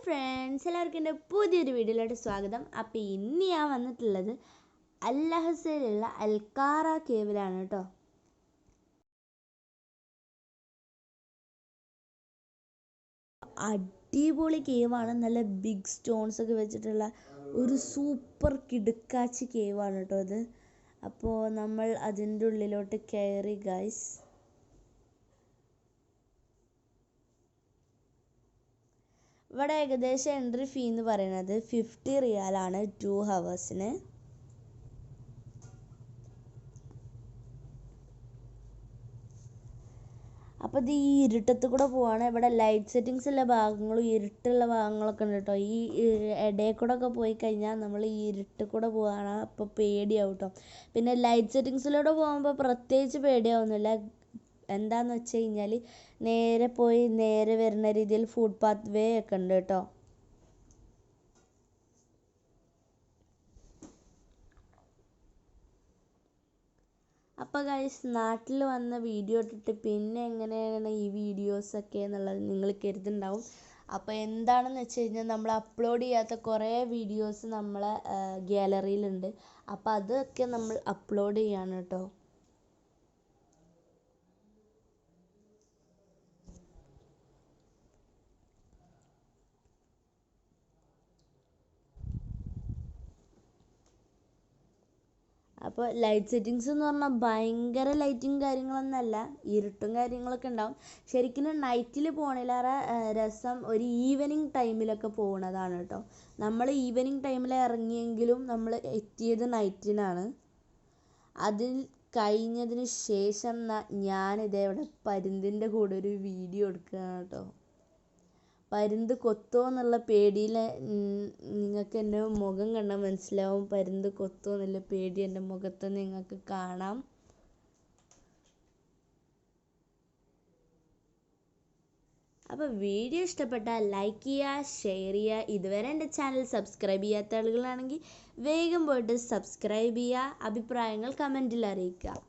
Friends, എല്ലാവർക്കും എൻ്റെ പുതിയൊരു വീഡിയോയിലോട്ട് സ്വാഗതം. അപ്പോൾ ഇന്ന് ഞാൻ വന്നിട്ടുള്ളത് അൽ-ഹസയിലുള്ള അൽക്കാറ കേവിലാണ് കേട്ടോ. അടിപൊളി കേവാണ്. നല്ല ബിഗ് സ്റ്റോൺസ് ഒക്കെ വെച്ചിട്ടുള്ള ഒരു സൂപ്പർ കിടുക്കാച്ചി കേവാണ് കേട്ടോ അത്. അപ്പോൾ നമ്മൾ അതിൻ്റെ ഉള്ളിലോട്ട് കയറി ഗൈസ്. ഇവിടെ ഏകദേശം എൻട്രി ഫീ എന്ന് പറയുന്നത് 50 റിയാലാണ് 2 ഹവേഴ്സിന്. അപ്പോൾ ഇത് ഈ ഇരുട്ടത്ത് കൂടെ പോവാണ്. ഇവിടെ ലൈറ്റ് സെറ്റിങ്സ് ഉള്ള ഭാഗങ്ങളും ഇരുട്ടുള്ള ഭാഗങ്ങളൊക്കെ ഉണ്ട് കേട്ടോ. ഈ ഇടയിൽ കൂടെ ഒക്കെ പോയി കഴിഞ്ഞാൽ നമ്മൾ ഈ ഇരുട്ടിൽ കൂടെ പോവാണ്, അപ്പോൾ പേടിയാവും കേട്ടോ. പിന്നെ ലൈറ്റ് സെറ്റിങ്സിലൂടെ പോകുമ്പോൾ പ്രത്യേകിച്ച് പേടിയാവുന്നില്ല. എന്താണെന്ന് വെച്ച് കഴിഞ്ഞാൽ നേരെ പോയി നേരെ വരുന്ന രീതിയിൽ ഫുട് പാത്ത് വേ ഒക്കെ ഉണ്ട് കേട്ടോ. അപ്പോൾ ഗൈസ്, നാട്ടിൽ വന്ന വീഡിയോ ഇട്ടിട്ട് പിന്നെ എങ്ങനെയാണ് ഈ വീഡിയോസൊക്കെ എന്നുള്ളത് നിങ്ങൾ കരുതുന്നുണ്ടാവും. അപ്പോൾ എന്താണെന്ന് വെച്ച് കഴിഞ്ഞാൽ നമ്മൾ അപ്ലോഡ് ചെയ്യാത്ത കുറേ വീഡിയോസ് നമ്മളെ ഗാലറിയിലുണ്ട്. അപ്പോൾ അതൊക്കെ നമ്മൾ അപ്ലോഡ് ചെയ്യാണ് കേട്ടോ. അപ്പോൾ ലൈറ്റ് സെറ്റിങ്സ് എന്ന് പറഞ്ഞാൽ ഭയങ്കര ലൈറ്റും കാര്യങ്ങളൊന്നുമല്ല, ഇരുട്ടും കാര്യങ്ങളൊക്കെ ഉണ്ടാവും. ശരിക്കും നൈറ്റിൽ പോകണേലേറെ രസം ഒരു ഈവനിങ് ടൈമിലൊക്കെ പോകുന്നതാണ് കേട്ടോ. നമ്മൾ ഈവനിങ് ടൈമിൽ ഇറങ്ങിയെങ്കിലും നമ്മൾ എത്തിയത് നൈറ്റിനാണ്. അതിൽ കഴിഞ്ഞതിന് ശേഷം ഞാനിതേവിടെ പരുന്തിൻ്റെ കൂടെ ഒരു വീഡിയോ എടുക്കുകയാണ് കേട്ടോ. പരുന്ത് കൊത്തുമോ എന്നുള്ള പേടിയിൽ നിങ്ങൾക്ക് എൻ്റെ മുഖം കണ്ടാൽ മനസ്സിലാവും. പരുന്ത് കൊത്തുമോ എന്നുള്ള പേടി എൻ്റെ മുഖത്ത് നിങ്ങൾക്ക് കാണാം. അപ്പോൾ വീഡിയോ ഇഷ്ടപ്പെട്ടാൽ ലൈക്ക് ചെയ്യുക, ഷെയർ ചെയ്യുക. ഇതുവരെ എൻ്റെ ചാനൽ സബ്സ്ക്രൈബ് ചെയ്യാത്ത ആളുകളാണെങ്കിൽ വേഗം പോയിട്ട് സബ്സ്ക്രൈബ് ചെയ്യുക. അഭിപ്രായങ്ങൾ കമൻറ്റിൽ അറിയിക്കുക.